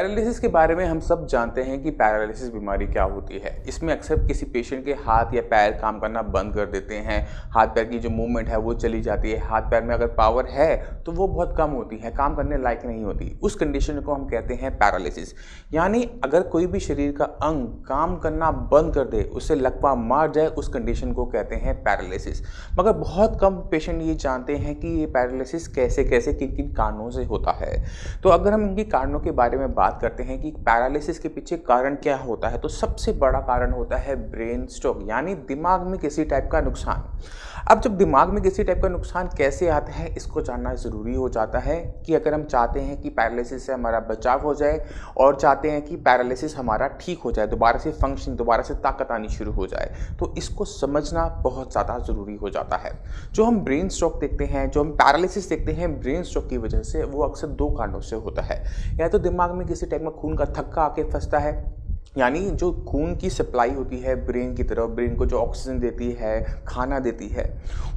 Paralysis के बारे में हम सब जानते हैं कि पैरालिसिस बीमारी क्या होती है। इसमें अक्सर किसी पेशेंट के हाथ या पैर काम करना बंद कर देते हैं, हाथ पैर की जो मूवमेंट है वो चली जाती है, हाथ पैर में अगर पावर है तो वो बहुत कम होती है, काम करने लायक नहीं होती। उस कंडीशन को हम कहते हैं पैरालिसिस। यानी अगर कोई भी शरीर का अंग काम करना बंद कर दे, उससे लकवा मार जाए, उस कंडीशन को कहते हैं पैरालिसिस। मगर बहुत कम पेशेंट ये जानते हैं कि ये पैरालिसिस कैसे कैसे किन किन कारणों से होता है। तो अगर हम इनके कारणों के बारे में बात करते हैं कि पैरालिसिस के पीछे कारण क्या होता है, तो सबसे बड़ा कारण होता है ब्रेन स्ट्रोक, यानी दिमाग में किसी टाइप का नुकसान। अब जब दिमाग में किसी टाइप का नुकसान कैसे आता है, इसको जानना ज़रूरी हो जाता है कि अगर हम चाहते हैं कि पैरालिसिस से हमारा बचाव हो जाए और चाहते हैं कि पैरालिसिस हमारा ठीक हो जाए, दोबारा से फंक्शन, दोबारा से ताकत आनी शुरू हो जाए, तो इसको समझना बहुत ज़्यादा ज़रूरी हो जाता है। जो हम ब्रेन स्ट्रोक देखते हैं, जो हम पैरालिसिस देखते हैं ब्रेन स्ट्रोक की वजह से, वो अक्सर दो कारणों से होता है। या तो दिमाग में किसी टाइप में खून का थक्का आके फंसता है, यानी जो खून की सप्लाई होती है ब्रेन की तरफ, ब्रेन को जो ऑक्सीजन देती है, खाना देती है,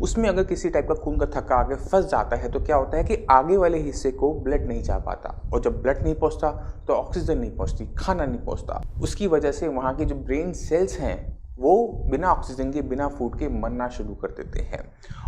उसमें अगर किसी टाइप का खून का थक्का आगे फंस जाता है तो क्या होता है कि आगे वाले हिस्से को ब्लड नहीं जा पाता, और जब ब्लड नहीं पहुंचता तो ऑक्सीजन नहीं पहुंचती, खाना नहीं पहुंचता। उसकी वजह से वहाँ के जो ब्रेन सेल्स हैं वो बिना ऑक्सीजन के, बिना फूड के मरना शुरू कर देते हैं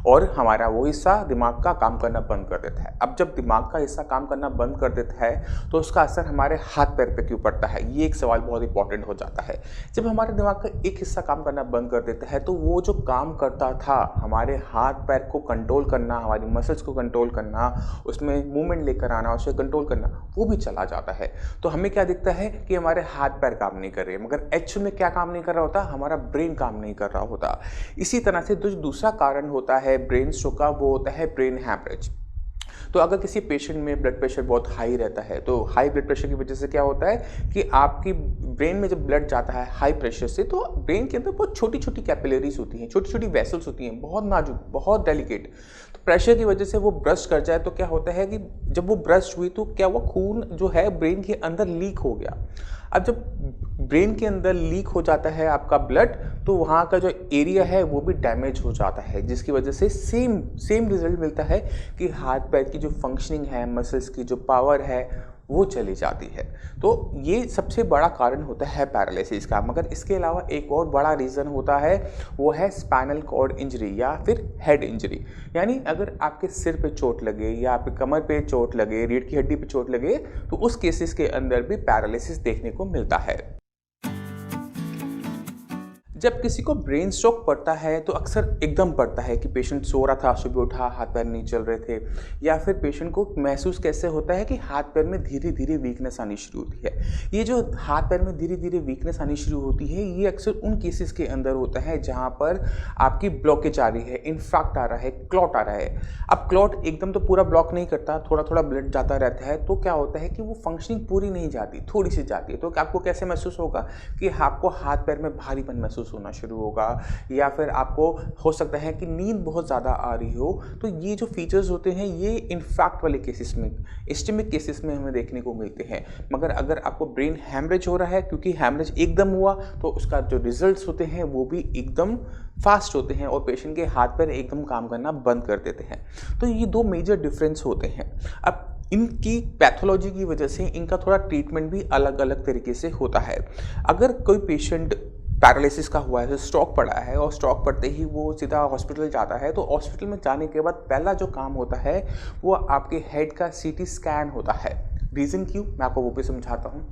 और हमारा वो हिस्सा दिमाग का काम करना बंद कर देता है। अब जब दिमाग का हिस्सा काम करना बंद कर देता है तो उसका असर हमारे हाथ पैर पे क्यों पड़ता है, ये एक सवाल बहुत इंपॉर्टेंट हो जाता है। जब हमारे दिमाग का एक हिस्सा काम करना बंद कर देता है तो वो जो काम करता था, हमारे हाथ पैर को कंट्रोल करना, हमारी मसल्स को कंट्रोल करना, उसमें मूवमेंट लेकर आना, उसे कंट्रोल करना, वो भी चला जाता है। तो हमें क्या दिखता है कि हमारे हाथ पैर काम नहीं कर रहे, मगर एक्चुअल में क्या काम नहीं कर रहा होता, हमारा ब्रेन काम नहीं कर रहा होता। इसी तरह से जो दूसरा कारण होता है ब्रेन स्ट्रोक का, वो होता है ब्रेन हैमरेज। तो अगर किसी पेशेंट में ब्लड प्रेशर बहुत हाई रहता है, तो हाई ब्लड प्रेशर की वजह से क्या होता है कि आपकी ब्रेन में जब ब्लड जाता है हाई प्रेशर से, तो ब्रेन के अंदर बहुत छोटी छोटी कैपिलरीज होती हैं, छोटी छोटी वेसल्स होती हैं, बहुत नाजुक, बहुत डेलिकेट। तो प्रेशर की वजह से वो ब्रस्ट कर जाए तो क्या होता है कि जब वो ब्रस्ट हुई तो क्या वो खून जो है ब्रेन के अंदर लीक हो गया। अब जब ब्रेन के अंदर लीक हो जाता है आपका ब्लड, तो वहाँ का जो एरिया है वो भी डैमेज हो जाता है, जिसकी वजह से सेम रिजल्ट मिलता है कि हाथ पैर की जो फंक्शनिंग है, मसल्स की जो पावर है, वो चली जाती है। तो ये सबसे बड़ा कारण होता है पैरालिसिस का। मगर इसके अलावा एक और बड़ा रीज़न होता है, वो है स्पाइनल कॉर्ड इंजरी या फिर हेड इंजरी। यानी अगर आपके सिर पे चोट लगे या आपके कमर पे चोट लगे, रीढ़ की हड्डी पे चोट लगे, तो उस केसेस के अंदर भी पैरालिसिस देखने को मिलता है। जब किसी को ब्रेन स्ट्रोक पड़ता है तो अक्सर एकदम पड़ता है कि पेशेंट सो रहा था, सुबह उठा, हाथ पैर नहीं चल रहे थे, या फिर पेशेंट को महसूस कैसे होता है कि हाथ पैर में धीरे धीरे वीकनेस आनी शुरू होती है। ये जो हाथ पैर में धीरे धीरे वीकनेस आनी शुरू होती है, ये अक्सर उन केसेस के अंदर होता है जहाँ पर आपकी ब्लॉकेज आ रही है, इन्फाक्ट आ रहा है, क्लॉट आ रहा है। अब क्लॉट एकदम तो पूरा ब्लॉक नहीं करता, थोड़ा थोड़ा ब्लड जाता रहता है, तो क्या होता है कि वो फंक्शनिंग पूरी नहीं जाती, थोड़ी सी जाती है। तो आपको कैसे महसूस होगा कि आपको हाथ पैर में भारीपन महसूस होना शुरू होगा, या फिर आपको हो सकता है कि नींद बहुत ज़्यादा आ रही हो। तो ये जो फीचर्स होते हैं ये इन्फैक्ट वाले केसेस में, इस्टेमिक केसेस में हमें देखने को मिलते हैं। मगर अगर आपको ब्रेन हैमरेज हो रहा है, क्योंकि हैमरेज एकदम हुआ तो उसका जो रिजल्ट्स होते हैं वो भी एकदम फास्ट होते हैं और पेशेंट के हाथ पैर एकदम काम करना बंद कर देते हैं। तो ये दो मेजर डिफरेंस होते हैं। अब इनकी पैथोलॉजी की वजह से इनका थोड़ा ट्रीटमेंट भी अलग अलग तरीके से होता है। अगर कोई पेशेंट पैरालिसिस का हुआ है, स्ट्रोक पड़ा है और स्ट्रोक पड़ते ही वो सीधा हॉस्पिटल जाता है, तो हॉस्पिटल में जाने के बाद पहला जो काम होता है वो आपके हेड का सीटी स्कैन होता है। रीज़न क्यों, मैं आपको वो भी समझाता हूँ।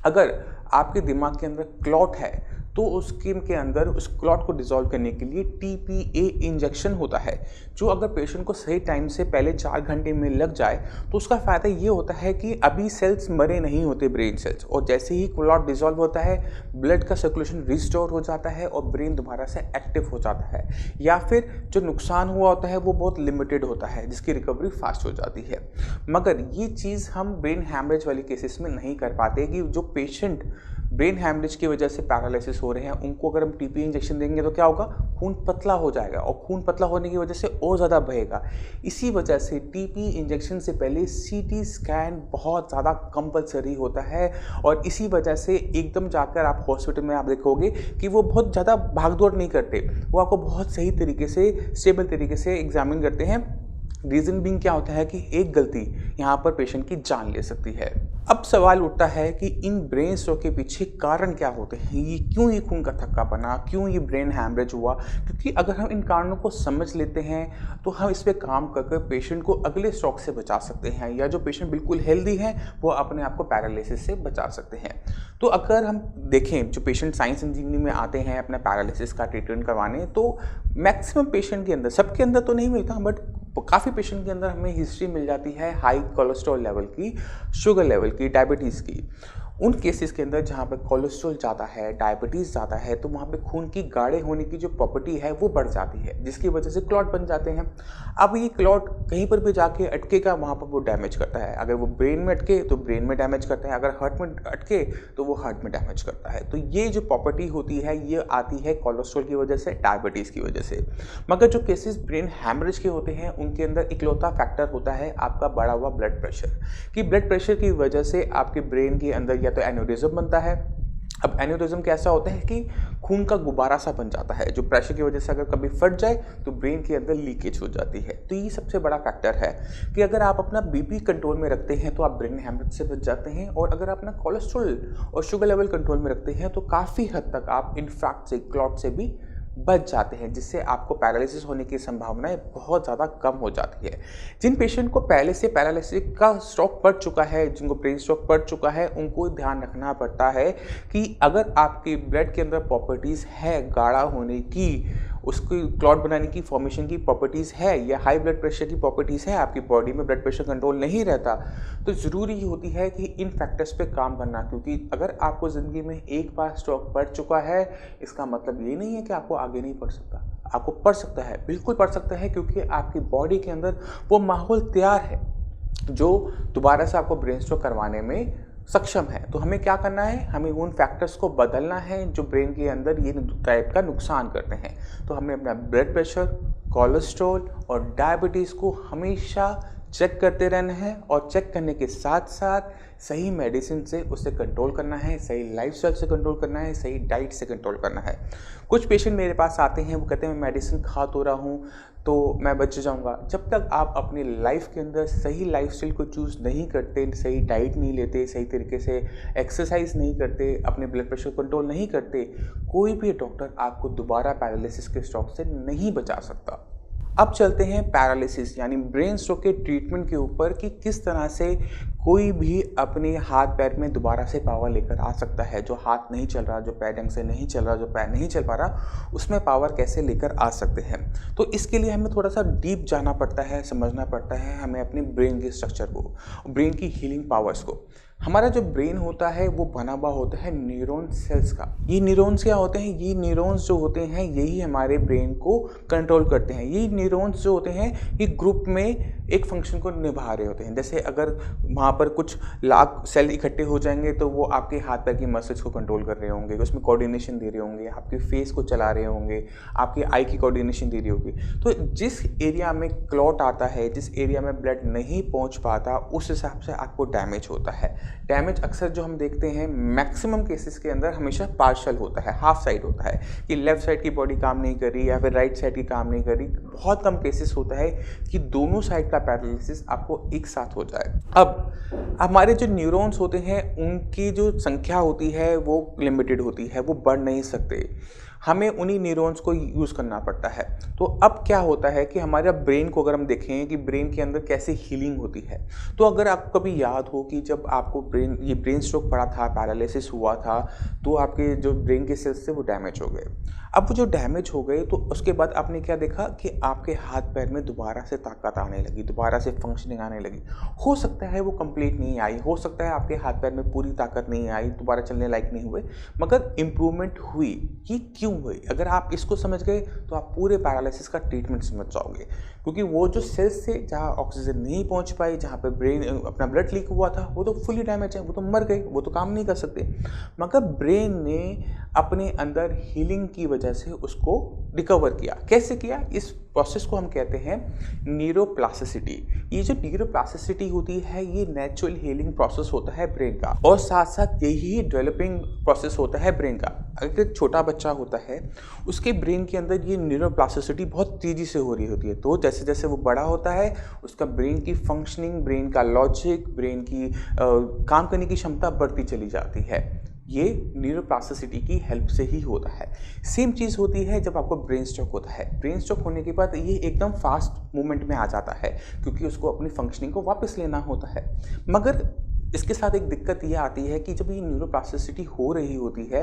अगर आपके दिमाग के अंदर क्लॉट है तो उसके के अंदर उस क्लॉट को डिसॉल्व करने के लिए TPA इंजेक्शन होता है, जो अगर पेशेंट को सही टाइम से पहले 4 घंटे में लग जाए तो उसका फ़ायदा ये होता है कि अभी सेल्स मरे नहीं होते, ब्रेन सेल्स, और जैसे ही क्लॉट डिसॉल्व होता है ब्लड का सर्कुलेशन रिस्टोर हो जाता है और ब्रेन दोबारा से एक्टिव हो जाता है। या फिर जो नुकसान हुआ होता है वो बहुत लिमिटेड होता है, जिसकी रिकवरी फास्ट हो जाती है। मगर ये चीज़ हम ब्रेन हैमरेज वाली केसेस में नहीं कर पाते कि जो पेशेंट ब्रेन हैमरेज की वजह से पैरालिसिस हो रहे हैं उनको अगर हम TPA इंजेक्शन देंगे तो क्या होगा, खून पतला हो जाएगा और खून पतला होने की वजह से और ज़्यादा बहेगा। इसी वजह से TPA इंजेक्शन से पहले CT स्कैन बहुत ज़्यादा कंपलसरी होता है, और इसी वजह से एकदम जाकर आप हॉस्पिटल में आप देखोगे कि वो बहुत ज़्यादा भागदौड़ नहीं करते, वो आपको बहुत सही तरीके से, स्टेबल तरीके से एग्जामिन करते हैं। रीज़न बीइंग क्या होता है कि एक गलती यहाँ पर पेशेंट की जान ले सकती है। अब सवाल उठता है कि इन ब्रेन स्ट्रोक के पीछे कारण क्या होते हैं, ये क्यों ये खून का थक्का बना, क्यों ये ब्रेन हैमरेज हुआ। क्योंकि अगर हम इन कारणों को समझ लेते हैं तो हम इस पे काम कर पेशेंट को अगले स्ट्रोक से बचा सकते हैं, या जो पेशेंट बिल्कुल हेल्दी हैं वो अपने आप को पैरालिसिस से बचा सकते हैं। तो अगर हम देखें जो पेशेंट साइंस इंजीनियरिंग में आते हैं अपना पैरालिसिस का ट्रीटमेंट करवाने, तो मैक्सिमम पेशेंट के अंदर, सबके अंदर तो नहीं मिलता बट काफ़ी पेशेंट के अंदर हमें हिस्ट्री मिल जाती है हाई कोलेस्ट्रॉल लेवल की, शुगर लेवल की, डायबिटीज़ की। उन केसेस के अंदर जहाँ पे कोलेस्ट्रॉल ज़्यादा है, डायबिटीज़ ज़्यादा है, तो वहाँ पे खून की गाढ़े होने की जो प्रॉपर्टी है वो बढ़ जाती है, जिसकी वजह से क्लॉट बन जाते हैं। अब ये क्लॉट कहीं पर भी जाके अटकेगा, वहाँ पर वो डैमेज करता है। अगर वो ब्रेन में अटके तो ब्रेन में डैमेज करता है, अगर हार्ट में अटके तो वो हार्ट में डैमेज करता है। तो ये जो प्रॉपर्टी होती है ये आती है कोलेस्ट्रॉल की वजह से, डायबिटीज़ की वजह से। मगर जो केसेस ब्रेन हैमरेज के होते हैं उनके अंदर इकलौता फैक्टर होता है आपका बढ़ा हुआ ब्लड प्रेशर, कि ब्लड प्रेशर की वजह से आपके ब्रेन के अंदर या तो एन्यूरिज्म बनता है। अब एन्यूरिज्म कैसा होता है कि खून का गुब्बारा सा बन जाता है, जो प्रेशर की वजह से अगर कभी फट जाए तो ब्रेन के अंदर लीकेज हो जाती है। तो ये सबसे बड़ा फैक्टर है कि अगर आप अपना बीपी कंट्रोल में रखते हैं तो आप ब्रेन हैमरेज से बच जाते हैं, और अगर अपना कोलेस्ट्रॉल और शुगर लेवल कंट्रोल में रखते हैं तो काफ़ी हद तक आप इन्फैक्ट से, क्लॉट से भी बच जाते हैं, जिससे आपको पैरालिसिस होने की संभावनाएं बहुत ज़्यादा कम हो जाती है। जिन पेशेंट को पहले से पैरालिसिस का स्ट्रोक पड़ चुका है, जिनको ब्रेन स्ट्रोक पड़ चुका है, उनको ध्यान रखना पड़ता है कि अगर आपके ब्लड के अंदर प्रॉपर्टीज़ है गाढ़ा होने की, उसकी क्लॉट बनाने की, फॉर्मेशन की प्रॉपर्टीज़ है, या हाई ब्लड प्रेशर की प्रॉपर्टीज़ है, आपकी बॉडी में ब्लड प्रेशर कंट्रोल नहीं रहता, तो ज़रूरी होती है कि इन फैक्टर्स पे काम करना। क्योंकि अगर आपको ज़िंदगी में एक बार स्ट्रोक पड़ चुका है, इसका मतलब ये नहीं है कि आपको आगे नहीं पड़ सकता। आपको पड़ सकता है, बिल्कुल पड़ सकता है, क्योंकि आपकी बॉडी के अंदर वो माहौल तैयार है जो दोबारा से आपको ब्रेन स्ट्रोक करवाने में सक्षम है। तो हमें क्या करना है, हमें उन फैक्टर्स को बदलना है जो ब्रेन के अंदर ये टाइप का नुकसान करते हैं। तो हमें अपना ब्लड प्रेशर, कोलेस्ट्रॉल और डायबिटीज़ को हमेशा चेक करते रहना है, और चेक करने के साथ साथ सही मेडिसिन से उसे कंट्रोल करना है, सही लाइफस्टाइल से कंट्रोल करना है, सही डाइट से कंट्रोल करना है। कुछ पेशेंट मेरे पास आते हैं, वो कहते हैं मैं मेडिसिन खा तो रहा हूँ तो मैं बच जाऊँगा। जब तक आप अपनी लाइफ के अंदर सही लाइफस्टाइल को चूज़ नहीं करते, सही डाइट नहीं लेते, सही तरीके से एक्सरसाइज नहीं करते, अपने ब्लड प्रेशर कंट्रोल नहीं करते, कोई भी डॉक्टर आपको दोबारा पैरालिसिस के स्ट्रोक से नहीं बचा सकता। अब चलते हैं पैरालिसिस यानी ब्रेन स्ट्रोक के ट्रीटमेंट के ऊपर, कि किस तरह से कोई भी अपने हाथ पैर में दोबारा से पावर लेकर आ सकता है। जो हाथ नहीं चल रहा, जो पैर ढंग से नहीं चल रहा, जो पैर नहीं चल पा रहा, उसमें पावर कैसे लेकर आ सकते हैं। तो इसके लिए हमें थोड़ा सा डीप जाना पड़ता है, समझना पड़ता है हमें अपने ब्रेन के स्ट्रक्चर को, ब्रेन की हीलिंग पावर्स को। हमारा जो ब्रेन होता है वो बना हुआ होता है न्यूरॉन सेल्स का। ये न्यूरॉन्स क्या होते हैं, ये न्यूरॉन्स जो होते हैं यही हमारे ब्रेन को कंट्रोल करते हैं। ये न्यूरॉन्स जो होते हैं ये ग्रुप में एक फंक्शन को निभा रहे होते हैं। जैसे अगर वहाँ पर कुछ लाख सेल इकट्ठे हो जाएंगे तो वो आपके हाथ पैर की मसल्स को कंट्रोल कर रहे होंगे, उसमें कोऑर्डिनेशन दे रहे होंगे, आपके फेस को चला रहे होंगे, आपकी आई की कोऑर्डिनेशन दे रही होगी। तो जिस एरिया में क्लॉट आता है, जिस एरिया में ब्लड नहीं पहुँच पाता, उस हिसाब से आपको डैमेज होता है। डैमेज अक्सर जो हम देखते हैं मैक्सिमम केसेस के अंदर हमेशा पार्शल होता है, हाफ साइड होता है, कि लेफ्ट साइड की बॉडी काम नहीं कर रही या फिर राइट साइड की काम नहीं कर रही। बहुत कम केसेस होता है कि दोनों साइड का पैरालिसिस आपको एक साथ हो जाए। अब हमारे जो न्यूरॉन्स होते हैं उनकी जो संख्या होती है वो लिमिटेड होती है, वो बढ़ नहीं सकते, हमें उन्हीं न्यूरॉन्स को यूज़ करना पड़ता है। तो अब क्या होता है कि हमारा ब्रेन को अगर हम देखें कि ब्रेन के अंदर कैसे हीलिंग होती है, तो अगर आपको कभी याद हो कि जब आपको ब्रेन स्ट्रोक पड़ा था, पैरालिसिस हुआ था, तो आपके जो ब्रेन के सेल्स थे वो डैमेज हो गए। अब वो जो डैमेज हो गए तो उसके बाद आपने क्या देखा कि आपके हाथ पैर में दोबारा से ताकत आने लगी, दोबारा से फंक्शनिंग आने लगी। हो सकता है वो कंप्लीट नहीं आई, हो सकता है आपके हाथ पैर में पूरी ताकत नहीं आई, दोबारा चलने लायक नहीं हुए, मगर इम्प्रूवमेंट हुई। ये क्यों हुई? अगर आप इसको समझ गए तो आप पूरे पैरालिसिस का ट्रीटमेंट समझ जाओगे। क्योंकि वो जो सेल्स थे जहाँ ऑक्सीजन नहीं पहुँच पाई, जहाँ पे ब्रेन अपना ब्लड लीक हुआ था, वो तो फुली डैमेज है, वो तो मर गए, वो तो काम नहीं कर सकते। मगर ब्रेन ने अपने अंदर हीलिंग की वजह से उसको रिकवर किया। कैसे किया? इस प्रोसेस को हम कहते हैं न्यूरोप्लास्टिसिटी। ये जो न्यूरोप्लास्टिसिटी होती है ये नेचुरल हीलिंग प्रोसेस होता है ब्रेन का, और साथ साथ यही डेवलपिंग प्रोसेस होता है ब्रेन का। अगर एक छोटा बच्चा होता है उसके ब्रेन के अंदर ये न्यूरोप्लास्टिसिटी बहुत तेज़ी से हो रही होती है, तो जैसे जैसे वो बड़ा होता है उसका ब्रेन की फंक्शनिंग, ब्रेन का लॉजिक, ब्रेन की काम करने की क्षमता बढ़ती चली जाती है। ये न्यूरोप्लास्टिसिटी की हेल्प से ही होता है। सेम चीज़ होती है जब आपको ब्रेन स्ट्रोक होता है। ब्रेन स्ट्रोक होने के बाद ये एकदम फास्ट मूवमेंट में आ जाता है क्योंकि उसको अपनी फंक्शनिंग को वापस लेना होता है। मगर इसके साथ एक दिक्कत ये आती है कि जब ये न्यूरोप्लास्टिसिटी हो रही होती है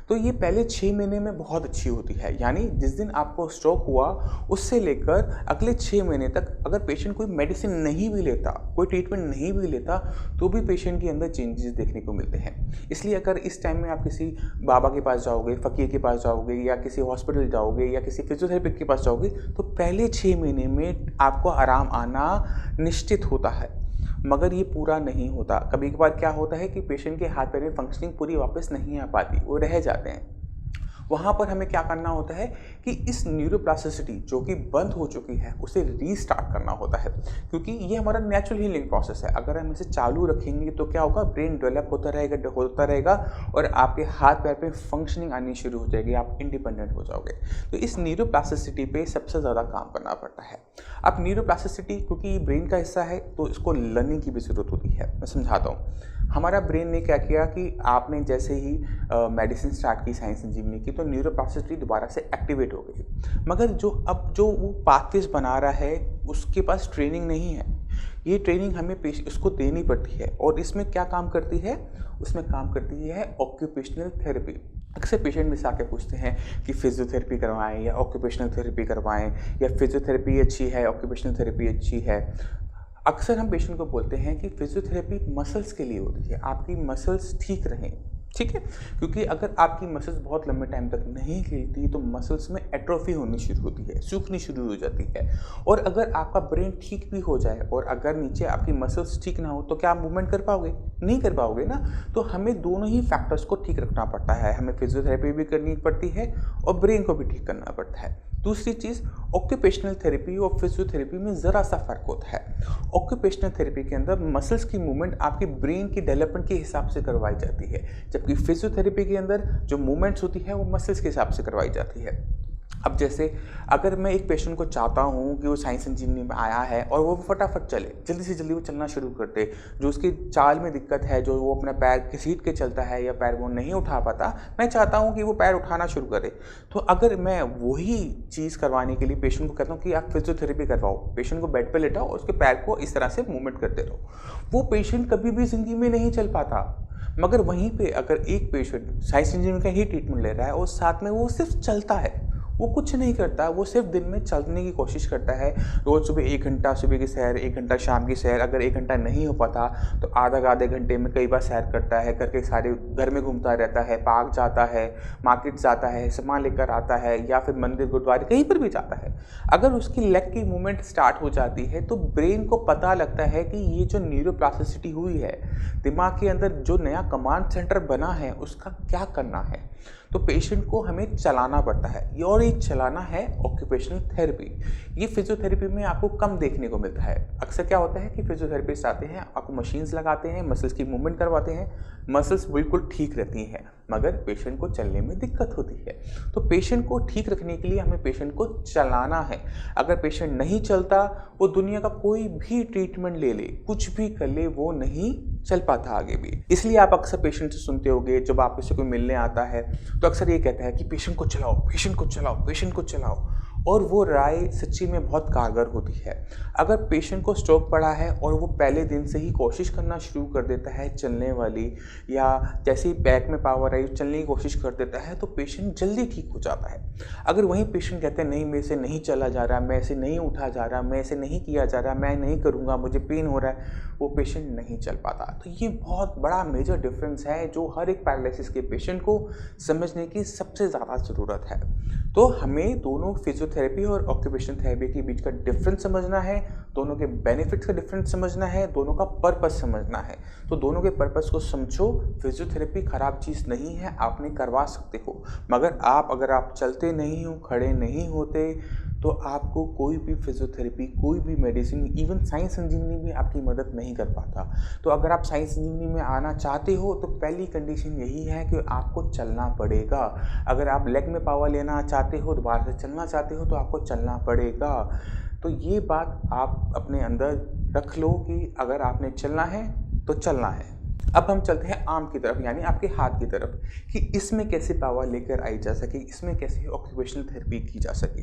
तो ये पहले 6 महीने में बहुत अच्छी होती है। यानी जिस दिन आपको स्ट्रोक हुआ उससे लेकर अगले 6 महीने तक अगर पेशेंट कोई मेडिसिन नहीं भी लेता, कोई ट्रीटमेंट नहीं भी लेता, तो भी पेशेंट के अंदर चेंजेस देखने को मिलते हैं। इसलिए अगर इस टाइम में आप किसी बाबा के पास जाओगे, फ़कीर के पास जाओगे, या किसी हॉस्पिटल जाओगे, या किसी फिजियोथेरेपिस्ट के पास जाओगे, तो पहले 6 महीने में आपको आराम आना निश्चित होता है, मगर ये पूरा नहीं होता। कभी कभार क्या होता है कि पेशेंट के हाथ पैर में फंक्शनिंग पूरी वापस नहीं आ पाती, वो रह जाते हैं। वहाँ पर हमें क्या करना होता है कि इस न्यूरोप्लास्टिसिटी जो कि बंद हो चुकी है उसे रीस्टार्ट करना होता है, क्योंकि ये हमारा नेचुरल हीलिंग प्रोसेस है। अगर हम इसे चालू रखेंगे तो क्या होगा, ब्रेन डेवलप होता रहेगा और आपके हाथ पैर पे फंक्शनिंग आनी शुरू हो जाएगी, आप इंडिपेंडेंट हो जाओगे। तो इस न्यूरोप्लास्टिसिटी पे सबसे ज़्यादा काम करना पड़ता है। अब न्यूरोप्लास्टिसिटी क्योंकि ये ब्रेन का हिस्सा है तो इसको लर्निंग की भी ज़रूरत होती है। मैं समझाता हूँ। हमारा ब्रेन ने क्या किया कि आपने जैसे ही मेडिसिन स्टार्ट की, साइंस इंजीनियरिंग की, तो न्यूरोप्लास्टिसिटी दोबारा से एक्टिवेट हो गई। मगर जो वो पाथवेज बना रहा है उसके पास ट्रेनिंग नहीं है। ये ट्रेनिंग हमें उसको देनी पड़ती है। और इसमें क्या काम करती है? उसमें काम करती है ऑक्यूपेशनल थेरेपी। अक्सर पेशेंट में से आके पूछते हैं कि फिजियोथेरेपी करवाएं या ऑक्यूपेशनल थेरेपी करवाएं, या फिजियोथेरेपी अच्छी है, ऑक्यूपेशनल थेरेपी अच्छी है। अक्सर हम पेशेंट को बोलते हैं कि फिजियोथेरेपी मसल्स के लिए होती है, आपकी मसल्स ठीक रहें, ठीक है। क्योंकि अगर आपकी मसल्स बहुत लंबे टाइम तक नहीं हिलती तो मसल्स में एट्रोफी होनी शुरू होती है, सूखनी शुरू हो जाती है। और अगर आपका ब्रेन ठीक भी हो जाए और अगर नीचे आपकी मसल्स ठीक ना हो तो क्या आप मूवमेंट कर पाओगे? नहीं कर पाओगे ना। तो हमें दोनों ही फैक्टर्स को ठीक रखना पड़ता है। हमें फिजियोथेरेपी भी करनी पड़ती है और ब्रेन को भी ठीक करना पड़ता है। दूसरी चीज़, ऑक्यूपेशनल थेरेपी और फिजियोथेरेपी में ज़रा सा फ़र्क होता है। ऑक्यूपेशनल थेरेपी के अंदर मसल्स की मूवमेंट आपकी ब्रेन की डेवलपमेंट के हिसाब से करवाई जाती है, जबकि फिजियोथेरेपी के अंदर जो मूवमेंट्स होती है वो मसल्स के हिसाब से करवाई जाती है। अब जैसे अगर मैं एक पेशेंट को चाहता हूँ कि वो साइंस इंजीनियरिंग में आया है और वो फटाफट चले, जल्दी से जल्दी वो चलना शुरू कर दे, जो उसकी चाल में दिक्कत है, जो वो अपना पैर घसीट के चलता है या पैर वो नहीं उठा पाता, मैं चाहता हूँ कि वो पैर उठाना शुरू करे। तो अगर मैं वही चीज़ करवाने के लिए पेशेंट को कहता हूँ कि आप फिजियोथेरेपी करवाओ, पेशेंट को बेड पर लेटाओ और उसके पैर को इस तरह से मूवमेंट करते रहो, वो पेशेंट कभी भी ज़िंदगी में नहीं चल पाता। मगर वहीं पे अगर एक पेशेंट साइंस इंजीनियरिंग का ही ट्रीटमेंट ले रहा है और साथ में वो सिर्फ चलता है, वो कुछ नहीं करता, वो सिर्फ दिन में चलने की कोशिश करता है, रोज़ सुबह 1 घंटा सुबह की सैर, 1 घंटा शाम की सैर, अगर 1 घंटा नहीं हो पाता तो आधे घंटे में कई बार सैर करता है, करके सारे घर में घूमता रहता है, पार्क जाता है, मार्केट जाता है, सामान लेकर आता है, या फिर मंदिर गुरुद्वारे कहीं पर भी जाता है। अगर उसकी लेग की मूवमेंट स्टार्ट हो जाती है तो ब्रेन को पता लगता है कि ये जो न्यूरोप्लास्टिसिटी हुई है, दिमाग के अंदर जो नया कमांड सेंटर बना है उसका क्या करना है, तो पेशेंट को हमें चलाना पड़ता है। और ये चलाना है ऑक्यूपेशनल थेरेपी। ये फिजियोथेरेपी में आपको कम देखने को मिलता है। अक्सर क्या होता है कि फिजियोथेरेपिस्ट आते हैं, आपको मशीन्स लगाते हैं, मसल्स की मूवमेंट करवाते हैं, मसल्स बिल्कुल ठीक रहती हैं, मगर पेशेंट को चलने में दिक्कत होती है। तो पेशेंट को ठीक रखने के लिए हमें पेशेंट को चलाना है। अगर पेशेंट नहीं चलता, वो दुनिया का कोई भी ट्रीटमेंट ले ले, कुछ भी कर ले, वो नहीं चल पाता आगे भी। इसलिए आप अक्सर पेशेंट से सुनते होंगे, जब आप किसी को मिलने आता है तो अक्सर ये कहता है कि पेशेंट को चलाओ, पेशेंट को चलाओ, पेशेंट को चलाओ। और वो राय सच्ची में बहुत कारगर होती है। अगर पेशेंट को स्ट्रोक पड़ा है और वो पहले दिन से ही कोशिश करना शुरू कर देता है चलने वाली, या जैसे ही बैक में पावर आई चलने की कोशिश कर देता है, तो पेशेंट जल्दी ठीक हो जाता है। अगर वहीं पेशेंट कहते हैं नहीं, मेरे से नहीं चला जा रहा, मैं ऐसे नहीं उठा जा रहा, मैं ऐसे नहीं किया जा रहा, मैं नहीं करूँगा, मुझे पेन हो रहा है, वो पेशेंट नहीं चल पाता। तो ये बहुत बड़ा मेजर डिफरेंस है जो हर एक पैरालिसिस के पेशेंट को समझने की सबसे ज़्यादा ज़रूरत है। तो हमें दोनों फिजियोथेरेपी फिजियोथेरेपी और ऑक्यूपेशनल थेरेपी के बीच का डिफरेंस समझना है, दोनों के बेनिफिट्स का डिफरेंस समझना है, दोनों का पर्पस समझना है। तो दोनों के पर्पस को समझो। फिजियोथेरेपी खराब चीज़ नहीं है, आपने करवा सकते हो, मगर अगर आप चलते नहीं हो, खड़े नहीं होते, तो आपको कोई भी फिजियोथेरेपी, कोई भी मेडिसिन, इवन साइंस इंजीनियरिंग भी आपकी मदद नहीं कर पाता। तो अगर आप साइंस इंजीनियरिंग में आना चाहते हो तो पहली कंडीशन यही है कि आपको चलना पड़ेगा। अगर आप लेग में पावर लेना चाहते हो, दोबारा से चलना चाहते हो, तो आपको चलना पड़ेगा। तो ये बात आप अपने अंदर रख लो कि अगर आपने चलना है तो चलना है। अब हम चलते हैं आर्म की तरफ, यानी आपके हाथ की तरफ, कि इसमें कैसे पावर लेकर आई जा सके, इसमें कैसे ऑक्यूपेशनल थेरेपी की जा सके।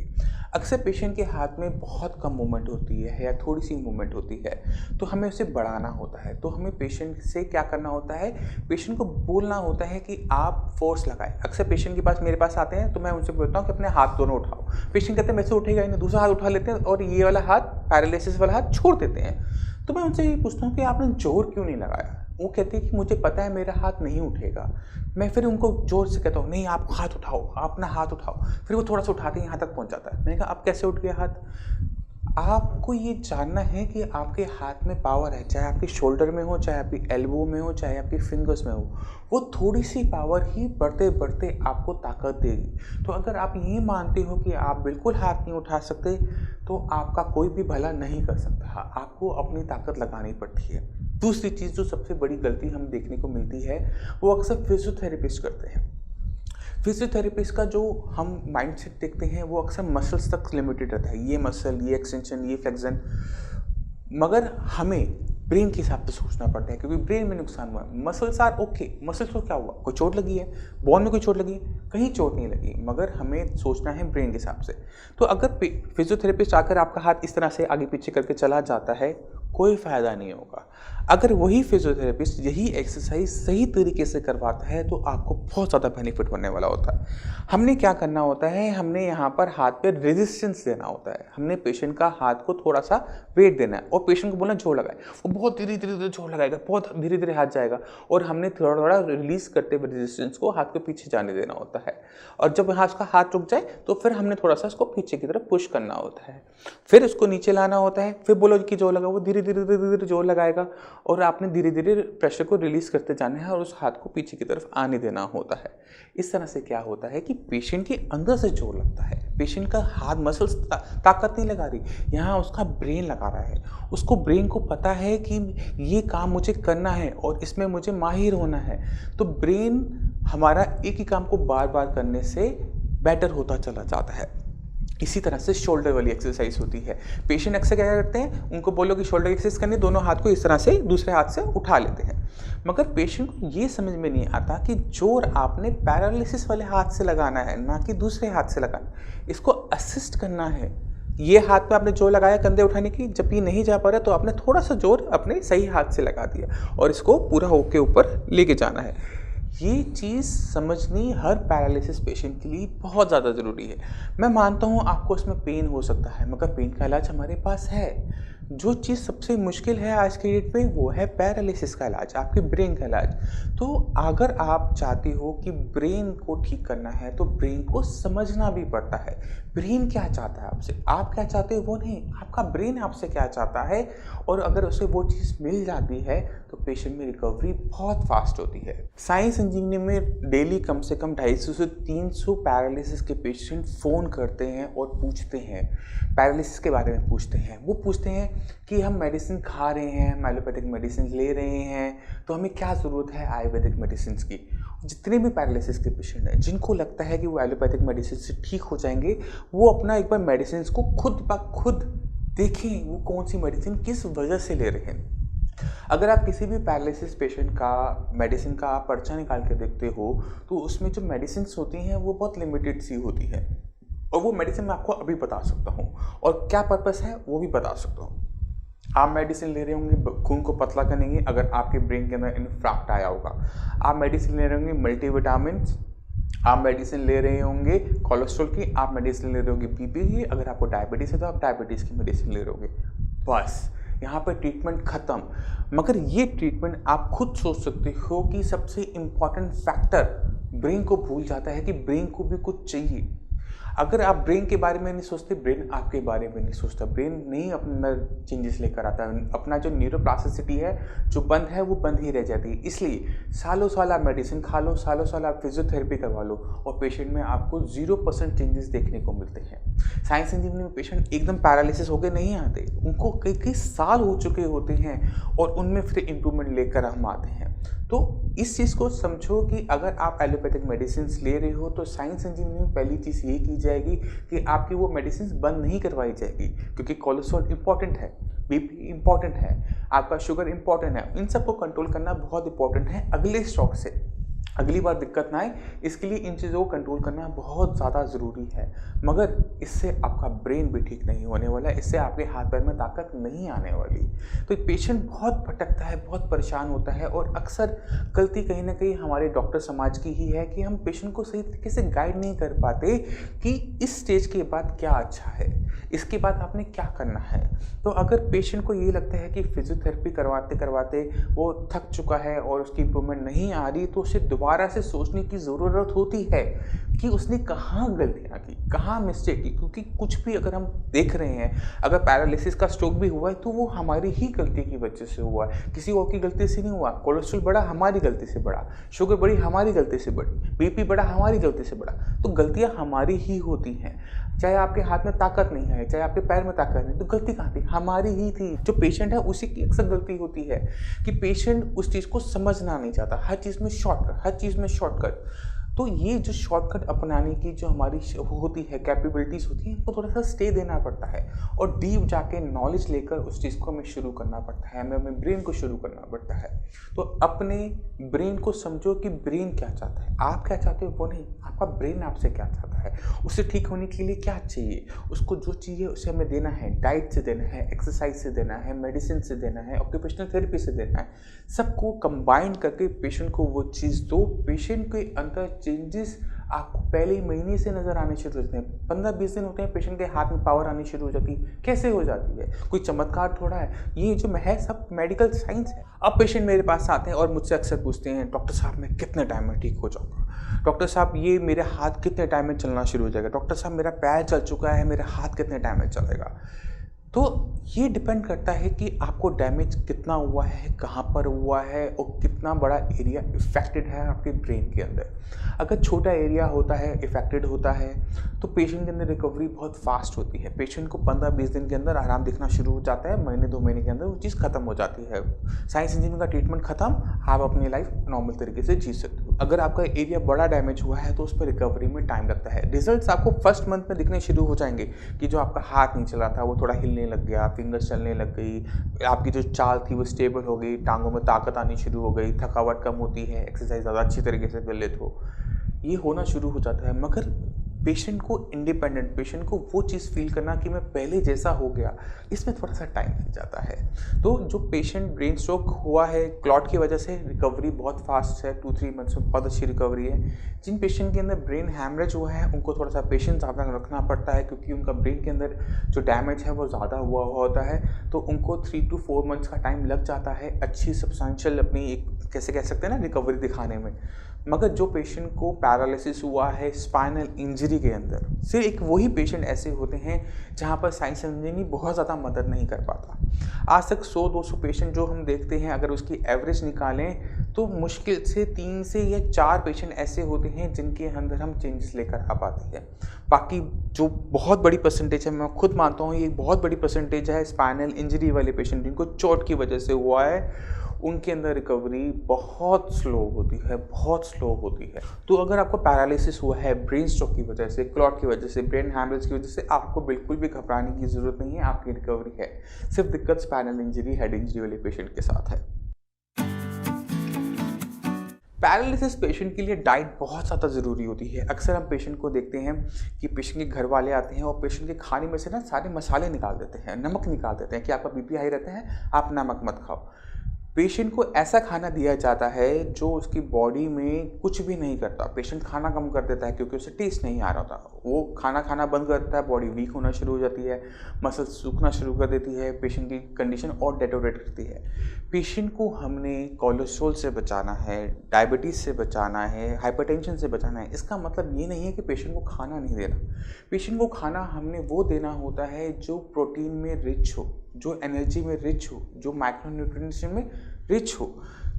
अक्सर पेशेंट के हाथ में बहुत कम मूवमेंट होती है या थोड़ी सी मूवमेंट होती है, तो हमें उसे बढ़ाना होता है। तो हमें पेशेंट से क्या करना होता है, पेशेंट को बोलना होता है कि आप फोर्स लगाएं। अक्सर पेशेंट के पास, मेरे पास आते हैं तो मैं उनसे बोलता हूँ कि अपने हाथ दोनों उठाओ। पेशेंट कहते हैं मैं से उठेगा ही नहीं, दूसरा हाथ उठा लेते हैं और ये वाला हाथ, पैरालिसिस वाला हाथ छोड़ देते हैं। तो मैं उनसे ये पूछता हूँ कि आपने जोर क्यों नहीं लगाया। वो कहते हैं कि मुझे पता है मेरा हाथ नहीं उठेगा। मैं फिर उनको जोर से कहता हूँ नहीं, आप हाथ उठाओ, आप अपना हाथ उठाओ। फिर वो थोड़ा सा उठाते हैं, यहाँ तक पहुँच जाता है। मैंने कहा अब कैसे उठ गया हाथ। आपको ये जानना है कि आपके हाथ में पावर है, चाहे आपके शोल्डर में हो, चाहे आपकी एल्बो में हो, चाहे आपकी फिंगर्स में हो, वो थोड़ी सी पावर ही बढ़ते बढ़ते आपको ताकत देगी। तो अगर आप ये मानते हो कि आप बिल्कुल हाथ नहीं उठा सकते, तो आपका कोई भी भला नहीं कर सकता। आपको अपनी ताकत लगानी पड़ती है। दूसरी चीज़ जो सबसे बड़ी गलती हम देखने को मिलती है, वो अक्सर फिजियोथेरेपिस्ट करते हैं। फिजियोथेरेपिस्ट का जो हम माइंडसेट देखते हैं वो अक्सर मसल्स तक लिमिटेड रहता है, ये मसल, ये एक्सटेंशन, ये फ्लेक्शन, मगर हमें ब्रेन के हिसाब से सोचना पड़ता है, क्योंकि ब्रेन में नुकसान हुआ है। मसल्स आर ओके, मसल्स को क्या हुआ, कोई चोट लगी है, बोन में कोई चोट लगी है, कहीं चोट नहीं लगी, मगर हमें सोचना है ब्रेन के हिसाब से। तो अगर फिजियोथेरेपिस्ट आकर आपका हाथ इस तरह से आगे पीछे करके चला जाता है, कोई फ़ायदा नहीं होगा। अगर वही फिजियोथेरेपिस्ट यही एक्सरसाइज सही तरीके से करवाता है तो आपको बहुत ज़्यादा बेनिफिट होने वाला होता है। हमने क्या करना होता है, हमने यहाँ पर हाथ पे रेजिस्टेंस देना होता है। हमने पेशेंट का हाथ को थोड़ा सा वेट देना है और पेशेंट को बोलना जोर लगाए। वो बहुत धीरे धीरे जोर लगाएगा, बहुत धीरे धीरे हाथ जाएगा, और हमने थोड़ा थोड़ा रिलीज करते हुए रेजिस्टेंस को हाथ को पीछे जाने देना होता है। और जब यहाँ उसका हाथ रुक जाए तो फिर हमने थोड़ा सा उसको पीछे की तरफ पुश करना होता है, फिर उसको नीचे लाना होता है, फिर बोलो कि जोर लगा। वो धीरे धीरे धीरे धीरे जोर लगाएगा और आपने धीरे धीरे प्रेशर को रिलीज करते जाना है और उस हाथ को पीछे की तरफ आने देना होता है। इस तरह से क्या होता है कि पेशेंट के अंदर से जोर लगता है। पेशेंट का हाथ मसल्स ताकत नहीं लगा रही, यहाँ उसका ब्रेन लगा रहा है। उसको ब्रेन को पता है कि ये काम मुझे करना है और इसमें मुझे माहिर होना है। तो ब्रेन हमारा एक ही काम को बार बार करने से बेटर होता चला जाता है। इसी तरह से शोल्डर वाली एक्सरसाइज होती है। पेशेंट अक्सर क्या करते हैं, उनको बोलो कि शोल्डर एक्सरसाइज करनी, दोनों हाथ को इस तरह से दूसरे हाथ से उठा लेते हैं, मगर पेशेंट को ये समझ में नहीं आता कि जोर आपने पैरालिसिस वाले हाथ से लगाना है, ना कि दूसरे हाथ से लगाना। इसको असिस्ट करना है। ये हाथ में आपने जोर लगाया कंधे उठाने की, जब ये नहीं जा पा रहा तो आपने थोड़ा सा जोर अपने सही हाथ से लगा दिया और इसको पूरा होके ऊपर लेके जाना है। ये चीज़ समझनी हर पैरालिसिस पेशेंट के लिए बहुत ज़्यादा ज़रूरी है। मैं मानता हूँ आपको इसमें पेन हो सकता है, मगर पेन का इलाज हमारे पास है। जो चीज़ सबसे मुश्किल है आज के डेट में वो है पैरालिसिस का इलाज, आपके ब्रेन का इलाज। तो अगर आप चाहते हो कि ब्रेन को ठीक करना है तो ब्रेन को समझना भी पड़ता है। ब्रेन क्या चाहता है आपसे, आप क्या चाहते हो वो नहीं, आपका ब्रेन आपसे क्या चाहता है। और अगर उसे वो चीज़ मिल जाती है तो पेशेंट में रिकवरी बहुत फास्ट होती है। साइंस इंजीनियरिंग में डेली कम से कम 250 से 300 पैरालिसिस के पेशेंट फ़ोन करते हैं और पूछते हैं, पैरालिसिस के बारे में पूछते हैं। वो पूछते हैं कि हम मेडिसिन खा रहे हैं, हम एलोपैथिक मेडिसिन ले रहे हैं, तो हमें क्या ज़रूरत है आयुर्वेदिक मेडिसिन की। जितने भी पैरालिसिस के पेशेंट हैं जिनको लगता है कि वो एलोपैथिक मेडिसिन से ठीक हो जाएंगे, वो अपना एक बार मेडिसिन को खुद ब खुद देखें, वो कौन सी मेडिसिन किस वजह से ले रहे हैं। अगर आप किसी भी पैरालिसिस पेशेंट का मेडिसिन का पर्चा निकाल के देखते हो तो उसमें जो मेडिसिन होती हैं वो बहुत लिमिटेड सी होती है, और वो मेडिसिन मैं आपको अभी बता सकता हूँ और क्या पर्पस है वो भी बता सकता हूँ। आप मेडिसिन ले रहे होंगे खून को पतला करने की, अगर आपके ब्रेन के अंदर इन्फ्राक्ट आया होगा। आप मेडिसिन ले रहे होंगे मल्टीविटामिन, आप मेडिसिन ले रहे होंगे कोलेस्ट्रॉल की, आप मेडिसिन ले रहे होंगे बीपी की, अगर आपको डायबिटीज़ है तो आप डायबिटीज़ की मेडिसिन ले रहे होंगे। बस यहाँ पर ट्रीटमेंट ख़त्म। मगर ये ट्रीटमेंट आप खुद सोच सकते हो कि सबसे इम्पॉर्टेंट फैक्टर ब्रेन को भूल जाता है कि ब्रेन को भी कुछ चाहिए। अगर आप ब्रेन के बारे में नहीं सोचते, ब्रेन आपके बारे में नहीं सोचता। ब्रेन नहीं अपने अंदर चेंजेस लेकर आता है, अपना जो न्यूरोप्लास्टिसिटी है जो बंद है वो बंद ही रह जाती है। इसलिए सालों साल आप मेडिसिन खा लो, सालों साल आप फिजियोथेरेपी करवा लो और पेशेंट में आपको 0% चेंजेस देखने को मिलते हैं। साइंस इंजीनियरिंग में पेशेंट एकदम पैरालिसिस होकर नहीं आते, उनको कई कई साल हो चुके होते हैं और उनमें फिर इम्प्रूवमेंट लेकर हम आते हैं। तो इस चीज़ को समझो कि अगर आप एलोपैथिक मेडिसिन ले रहे हो तो साइंस इंजीनियरिंग में पहली चीज़ ये की जाएगी कि आपकी वो मेडिसिन बंद नहीं करवाई जाएगी, क्योंकि कोलेस्ट्रॉल इंपॉर्टेंट है, बीपी इंपॉर्टेंट है, आपका शुगर इंपॉर्टेंट है। इन सबको कंट्रोल करना बहुत इंपॉर्टेंट है अगले स्टॉक से, अगली बार दिक्कत ना आए, इसके लिए इन चीज़ों को कंट्रोल करना बहुत ज़्यादा ज़रूरी है। मगर इससे आपका ब्रेन भी ठीक नहीं होने वाला, इससे आपके हाथ पैर में ताकत नहीं आने वाली। तो पेशेंट बहुत भटकता है, बहुत परेशान होता है और अक्सर गलती कहीं ना कहीं हमारे डॉक्टर समाज की ही है कि हम पेशेंट को सही तरीके से गाइड नहीं कर पाते कि इस स्टेज के बाद क्या अच्छा है, इसके बाद आपने क्या करना है। तो अगर पेशेंट को ये लगता है कि फिजियोथेरेपी करवाते करवाते वो थक चुका है और उसकी इम्प्रूवमेंट नहीं आ रही, तो उसे दोबारा से सोचने की ज़रूरत होती है कि उसने कहाँ गलतियाँ की, कहाँ मिस्टेक की। क्योंकि कुछ भी अगर हम देख रहे हैं, अगर पैरालिसिस का स्ट्रोक भी हुआ है तो वो हमारी ही गलती की वजह से हुआ है, किसी और की गलती से नहीं हुआ। कोलेस्ट्रॉल बढ़ा हमारी गलती से बढ़ा, शुगर बढ़ी हमारी गलती से बढ़ी, बीपी बढ़ा हमारी गलती से बढ़ा। तो गलतियाँ हमारी ही होती हैं। चाहे आपके हाथ में ताकत नहीं है, चाहे आपके पैर में ताकत नहीं, तो गलती कहाँ थी? हमारी ही थी। जो पेशेंट है उसी की अक्सर गलती होती है कि पेशेंट उस चीज़ को समझना नहीं चाहता। हर चीज़ में शॉर्टकट, हर चीज़ में शॉर्टकट। तो ये जो शॉर्टकट अपनाने की जो हमारी होती है, कैपेबिलिटीज़ होती है, इनको थोड़ा सा स्टे देना पड़ता है और डीप जाके नॉलेज लेकर उस चीज़ को हमें शुरू करना पड़ता है, हमें अपने ब्रेन को शुरू करना पड़ता है। तो अपने ब्रेन को समझो कि ब्रेन क्या चाहता है, आप क्या चाहते हो वो नहीं, आपका ब्रेन आपसे क्या चाहता है, उसे ठीक होने के लिए क्या चाहिए, उसको जो चाहिए उसे हमें देना है। डाइट से देना है, एक्सरसाइज से देना है, मेडिसिन से देना है, ऑक्यूपेशनल थेरेपी से देना है। सबको कंबाइन करके पेशेंट को वो चीज़ दो। पेशेंट के अंदर चेंजेस आपको पहले ही महीने से नज़र आने शुरू हो जाते हैं। 15-20 दिन होते हैं, पेशेंट के हाथ में पावर आनी शुरू हो जाती है। कैसे हो जाती है? कोई चमत्कार थोड़ा है, ये जो है सब मेडिकल साइंस है। अब पेशेंट मेरे पास आते हैं और मुझसे अक्सर पूछते हैं, डॉक्टर साहब मैं कितने टाइम में ठीक हो जाऊँगा? डॉक्टर साहब ये मेरे हाथ कितने टाइम में चलना शुरू हो जाएगा? डॉक्टर साहब मेरा पैर चल चुका है, मेरा हाथ कितने टाइम में चलेगा? तो ये डिपेंड करता है कि आपको डैमेज कितना हुआ है, कहाँ पर हुआ है और कितना बड़ा एरिया इफेक्टेड है आपके ब्रेन के अंदर। अगर छोटा एरिया होता है, इफेक्टेड होता है, तो पेशेंट के अंदर रिकवरी बहुत फास्ट होती है। पेशेंट को 15-20 दिन के अंदर आराम दिखना शुरू हो जाता है, महीने 2 महीने के अंदर वो चीज़ खत्म हो जाती है। साइंस इंजीनियरिंग का ट्रीटमेंट खत्म, आप अपनी लाइफ नॉर्मल तरीके से जी सकते हो। अगर आपका एरिया बड़ा डैमेज हुआ है तो उस पर रिकवरी में टाइम लगता है। रिजल्ट्स आपको फर्स्ट मंथ में दिखने शुरू हो जाएंगे कि जो आपका हाथ नहीं चला था वो थोड़ा हिलने लग गया, फिंगर्स चलने लग गई, आपकी जो चाल थी वो स्टेबल हो गई, टांगों में ताकत आनी शुरू हो गई, थकावट कम होती है, एक्सरसाइज ज़्यादा अच्छी तरीके से कर लेते हो, ये होना शुरू हो जाता है। मगर पेशेंट को इंडिपेंडेंट, पेशेंट को वो चीज़ फील करना कि मैं पहले जैसा हो गया, इसमें थोड़ा सा टाइम लग जाता है। तो जो पेशेंट ब्रेन स्ट्रोक हुआ है क्लॉट की वजह से, रिकवरी बहुत फास्ट है, 2-3 मंथ्स में बहुत अच्छी रिकवरी है। जिन पेशेंट के अंदर ब्रेन हैमरेज हुआ है उनको थोड़ा सा पेशेंस ज़्यादा रखना पड़ता है, क्योंकि उनका ब्रेन के अंदर जो डैमेज है वो ज़्यादा हुआ होता है। तो उनको 3 to 4 मंथ्स का टाइम लग जाता है अच्छी सब्सटेंशियल अपनी एक कैसे कह सकते हैं ना रिकवरी दिखाने में। मगर जो पेशेंट को पैरालिसिस हुआ है स्पाइनल इंजरी के अंदर, सिर्फ एक वही पेशेंट ऐसे होते हैं जहाँ पर साइंस इंजीनियरिंग बहुत ज़्यादा मदद नहीं कर पाता। आज तक 100-200 पेशेंट जो हम देखते हैं, अगर उसकी एवरेज निकालें तो मुश्किल से 3 से या 4 पेशेंट ऐसे होते हैं जिनके अंदर हम चेंजेस लेकर आ पाते हैं। बाकी जो बहुत बड़ी परसेंटेज है, मैं खुद मानता हूँ ये बहुत बड़ी परसेंटेज है स्पाइनल इंजरी वाले पेशेंट जिनको चोट की वजह से हुआ है, उनके अंदर रिकवरी बहुत स्लो होती है, बहुत स्लो होती है। तो अगर आपको पैरालिसिस हुआ है ब्रेन स्ट्रोक की वजह से, क्लॉट की वजह से, ब्रेन हैमरेज की वजह से, आपको बिल्कुल भी घबराने की ज़रूरत नहीं है, आपकी रिकवरी है। सिर्फ दिक्कत स्पाइनल इंजरी, हेड इंजरी वाले पेशेंट के साथ है। पैरालिसिस पेशेंट के लिए डाइट बहुत ज़्यादा ज़रूरी होती है। अक्सर हम पेशेंट को देखते हैं कि पेशेंट के घर वाले आते हैं और पेशेंट के खाने में से ना सारे मसाले निकाल देते हैं, नमक निकाल देते हैं कि आपका बीपी हाई रहता है, आप नमक मत खाओ। पेशेंट को ऐसा खाना दिया जाता है जो उसकी बॉडी में कुछ भी नहीं करता। पेशेंट खाना कम कर देता है क्योंकि उसे टेस्ट नहीं आ रहा होता। वो खाना खाना बंद कर देता है, बॉडी वीक होना शुरू हो जाती है, मसल्स सूखना शुरू कर देती है, पेशेंट की कंडीशन और डेटोरेट करती है। पेशेंट को हमने कोलेस्ट्रॉल से बचाना है, डायबिटीज़ से बचाना है, हाइपरटेंशन से बचाना है। इसका मतलब ये नहीं है कि पेशेंट को खाना नहीं देना। पेशेंट को खाना हमने वो देना होता है जो प्रोटीन में रिच हो, जो एनर्जी में रिच हो, जो माइक्रोन्यूट्रिएंट्स में रिच हो।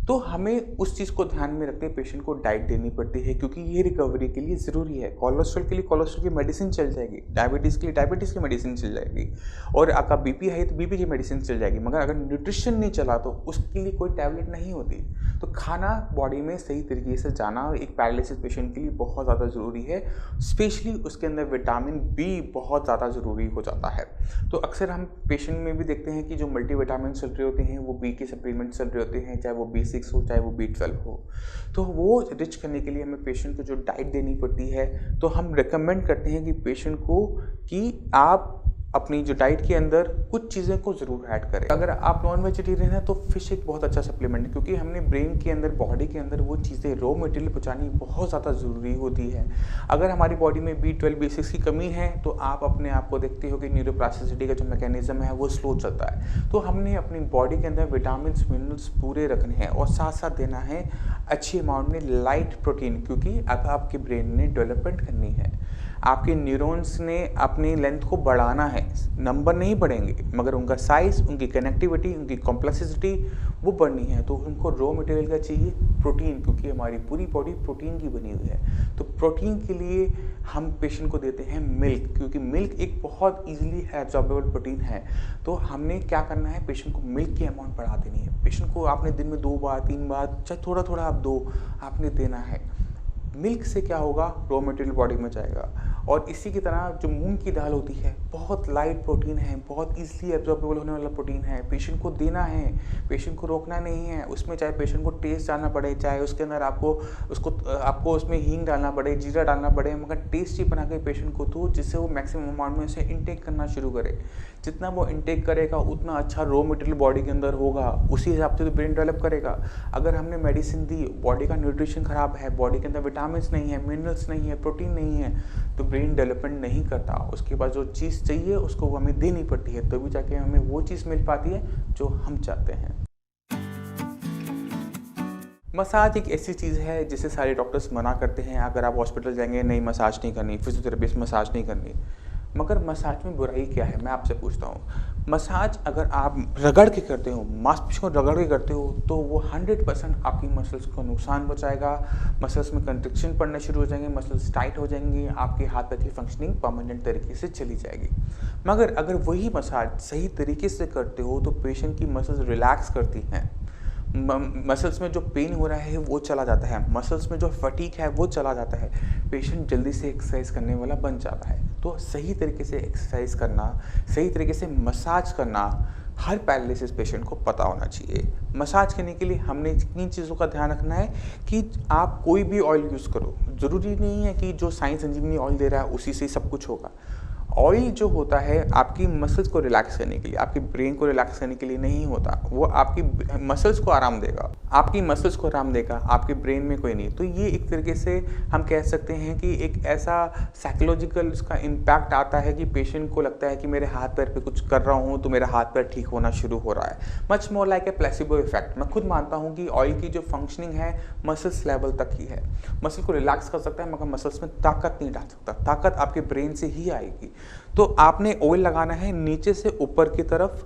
तो हमें उस चीज़ को ध्यान में रखते पेशेंट को डाइट देनी पड़ती है, क्योंकि ये रिकवरी के लिए ज़रूरी है। कोलेस्ट्रॉल के लिए कोलेस्ट्रॉल की मेडिसिन चल जाएगी, डायबिटीज़ के लिए डायबिटीज़ की मेडिसिन चल जाएगी, और आपका बीपी है तो बीपी की मेडिसिन चल जाएगी। मगर अगर न्यूट्रिशन नहीं चला तो उसके लिए कोई टैबलेट नहीं होती। तो खाना बॉडी में सही तरीके से जाना एक पैरालिसिस पेशेंट के लिए बहुत ज़्यादा ज़रूरी है। स्पेशली उसके अंदर विटामिन बी बहुत ज़्यादा ज़रूरी हो जाता है। तो अक्सर हम पेशेंट में भी देखते हैं कि जो मल्टीविटामिन चल रहे होते हैं वो बी के सप्लीमेंट चल रहे होते हैं, चाहे वो B6 हो चाहे वो B12 हो। तो वो रिच करने के लिए हमें पेशेंट को जो डाइट देनी पड़ती है, तो हम रिकमेंड करते हैं कि पेशेंट को कि आप अपनी जो डाइट के अंदर कुछ चीज़ें को ज़रूर ऐड करें। अगर आप नॉन वेजिटेरियन हैं तो फिश एक बहुत अच्छा सप्लीमेंट है, क्योंकि हमने ब्रेन के अंदर, बॉडी के अंदर वो चीज़ें रॉ मटेरियल पहुँचानी बहुत ज़्यादा ज़रूरी होती है। अगर हमारी बॉडी में B12 B6 की कमी है तो आप अपने आप को देखते हो कि न्यूरोप्लास्टिसिटी का जो मैकेनिज्म है वो स्लो चलता है। तो हमने अपनी बॉडी के अंदर विटामिन मिनरल्स पूरे रखने हैं, और साथ साथ देना है अच्छी अमाउंट में लाइट प्रोटीन, क्योंकि अब आपके ब्रेन ने डेवलपमेंट करनी है, आपके न्यूरॉन्स ने अपनी लेंथ को बढ़ाना है। नंबर नहीं बढ़ेंगे मगर उनका साइज़, उनकी कनेक्टिविटी, उनकी कॉम्प्लेक्सिटी वो बढ़नी है। तो उनको रॉ मटेरियल का चाहिए प्रोटीन, क्योंकि हमारी पूरी बॉडी प्रोटीन की बनी हुई है। तो प्रोटीन के लिए हम पेशेंट को देते हैं मिल्क, क्योंकि मिल्क एक बहुत ईजिली एब्जॉर्बेबल प्रोटीन है। तो हमने क्या करना है, पेशेंट को मिल्क की अमाउंट बढ़ा देनी है। पेशेंट को आपने दिन में 2 बार 3 बार, चाहे थोड़ा थोड़ा आप दो, आपने देना है। मिल्क से क्या होगा, रॉ मटेरियल बॉडी में जाएगा। और इसी की तरह जो मूंग की दाल होती है, बहुत लाइट प्रोटीन है, बहुत इजीली एब्जॉर्बेबल होने वाला प्रोटीन है। पेशेंट को देना है, पेशेंट को रोकना नहीं है। उसमें चाहे पेशेंट को टेस्ट डालना पड़े, चाहे उसके अंदर आपको उसमें हींग डालना पड़े, जीरा डालना पड़े, मगर टेस्टी बना के पेशेंट को दो, जिससे वो मैक्सिमम अमाउंट में उसे इनटेक करना शुरू करे। जितना वो इनटेक करेगा उतना अच्छा रॉ मटेरियल बॉडी के अंदर होगा, उसी हिसाब से तो ब्रेन डेवलप करेगा। अगर हमने मेडिसिन दी, बॉडी का न्यूट्रिशन खराब है, बॉडी के अंदर विटामिन नहीं है, मिनरल्स नहीं है, प्रोटीन नहीं है, तो ब्रेन डेवलपमेंट नहीं करता। उसके बाद जो चीज़ चाहिए उसको वो हमें देनी पड़ती है, तभी जाके हमें वो चीज़ मिल पाती है जो हम चाहते हैं। मसाज एक ऐसी चीज़ है जिसे सारे डॉक्टर्स मना करते हैं। अगर आप हॉस्पिटल जाएंगे, नहीं मसाज नहीं करनी, फिजियोथेरेपिस्ट मसाज नहीं करनी। मगर मसाज में बुराई क्या है, मैं आपसे पूछता हूँ। मसाज अगर आप रगड़ के करते हो, मांसपेशियों को रगड़ के करते हो, तो वो 100% आपकी मसल्स को नुकसान पहुँचाएगा। मसल्स में कंट्रैक्शन पड़ना शुरू हो जाएंगे, मसल्स टाइट हो जाएंगी, आपके हाथ पैर की फंक्शनिंग परमानेंट तरीके से चली जाएगी। मगर अगर वही मसाज सही तरीके से करते हो तो पेशेंट की मसल्स रिलैक्स करती हैं, मसल्स में जो पेन हो रहा है वो चला जाता है, मसल्स में जो फटीक है वो चला जाता है, पेशेंट जल्दी से एक्सरसाइज करने वाला बन जाता है। तो सही तरीके से एक्सरसाइज करना, सही तरीके से मसाज करना हर पैरालिसिस पेशेंट को पता होना चाहिए। मसाज करने के लिए हमने किन चीज़ों का ध्यान रखना है कि आप कोई भी ऑयल यूज़ करो, ज़रूरी नहीं है कि जो साइंस संजीवनी ऑयल दे रहा है उसी से सब कुछ होगा। ऑयल जो होता है आपकी मसल्स को रिलैक्स करने के लिए, आपकी ब्रेन को रिलैक्स करने के लिए नहीं होता। वो आपकी मसल्स को आराम देगा, आपकी मसल्स को आराम देगा, आपके ब्रेन में कोई नहीं। तो ये एक तरीके से हम कह सकते हैं कि एक ऐसा साइकोलॉजिकल उसका इम्पैक्ट आता है कि पेशेंट को लगता है कि मेरे हाथ पैर पे कुछ कर रहा हूँ तो मेरा हाथ पैर ठीक होना शुरू हो रहा है। Much more like a placebo effect. मैं खुद मानता हूँ कि ऑयल की जो फंक्शनिंग है मसल्स लेवल तक ही है। मसल को रिलैक्स कर सकता है मगर मसल्स में ताकत नहीं डाल सकता। ताकत आपके ब्रेन से ही आएगी। तो आपने ऑयल लगाना है नीचे से ऊपर की तरफ,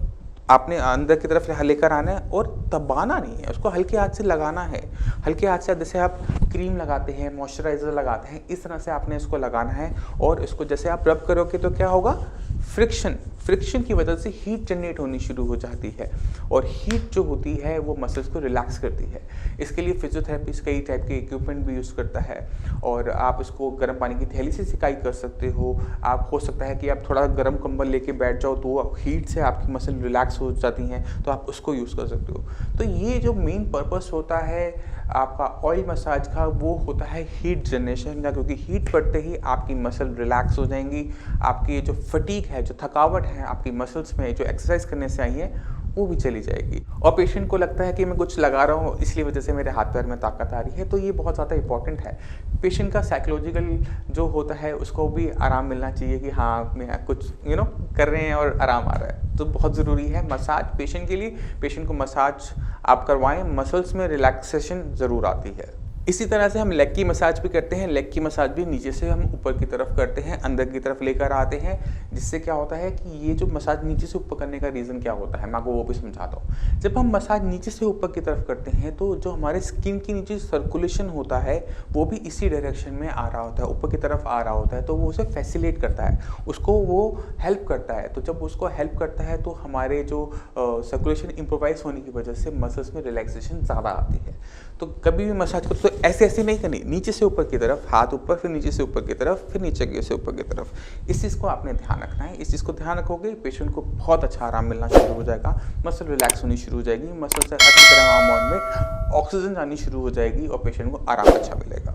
आपने अंदर की तरफ लेकर आना है और दबाना नहीं है, उसको हल्के हाथ से लगाना है। हल्के हाथ से जैसे आप क्रीम लगाते हैं, मॉइस्चराइज़र लगाते हैं, इस तरह से आपने इसको लगाना है। और इसको जैसे आप रब करोगे तो क्या होगा, फ्रिक्शन की वजह से हीट जनरेट होनी शुरू हो जाती है, और हीट जो होती है वो मसल्स को रिलैक्स करती है। इसके लिए फिजियोथेरेपिस्ट कई टाइप के इक्विपमेंट भी यूज़ करता है, और आप इसको गर्म पानी की थैली से सिकाई कर सकते हो। आप हो सकता है कि आप थोड़ा गर्म कंबल लेके बैठ जाओ तो हीट से आपकी मसल रिलैक्स हो जाती हैं, तो आप उसको यूज़ कर सकते हो। तो ये जो मेन पर्पस होता है आपका ऑयल मसाज का, वो होता है हीट जनरेशन का, क्योंकि हीट पड़ते ही आपकी मसल रिलैक्स हो जाएंगी। आपकी जो फटीग है, जो थकावट है आपकी मसल्स में जो एक्सरसाइज करने से आई है, वो भी चली जाएगी। और पेशेंट को लगता है कि मैं कुछ लगा रहा हूँ इसलिए वजह से मेरे हाथ पैर में ताकत आ रही है, तो ये बहुत ज़्यादा इंपॉर्टेंट है। पेशेंट का साइकोलॉजिकल जो होता है उसको भी आराम मिलना चाहिए कि हाँ मैं कुछ कर रहे हैं और आराम आ रहा है, तो बहुत ज़रूरी है मसाज पेशेंट के लिए। पेशेंट को मसाज आप करवाएं, मसल्स में रिलैक्सेशन ज़रूर आती है। इसी तरह से हम लेग की मसाज भी करते हैं। लेग की मसाज भी नीचे से हम ऊपर की तरफ करते हैं, अंदर की तरफ लेकर आते हैं, जिससे क्या होता है कि ये जो मसाज नीचे से ऊपर करने का रीज़न क्या होता है मैं आपको वो भी समझाता हूँ। जब हम मसाज नीचे से ऊपर की तरफ करते हैं तो जो हमारे स्किन के नीचे सर्कुलेशन होता है वो भी इसी डायरेक्शन में आ रहा होता है, ऊपर की तरफ आ रहा होता है, तो वो उसे फैसिलिटेट करता है, उसको वो हेल्प करता है। तो जब उसको हेल्प करता है तो हमारे जो सर्कुलेशन इम्प्रोवाइज होने की वजह से मसल्स में रिलैक्सेशन ज़्यादा आती है। तो कभी भी मसाज करो तो ऐसे नहीं करनी, नीचे से ऊपर की तरफ, हाथ ऊपर, फिर नीचे से ऊपर की तरफ, फिर नीचे से ऊपर की तरफ। इस चीज़ को आपने ध्यान रखना है। इस चीज़ को ध्यान रखोगे पेशेंट को बहुत अच्छा आराम मिलना शुरू हो जाएगा, मसल रिलैक्स होनी शुरू हो जाएगी, मसल से अच्छी तरह हार्मोन में ऑक्सीजन जानी शुरू हो जाएगी और पेशेंट को आराम अच्छा मिलेगा।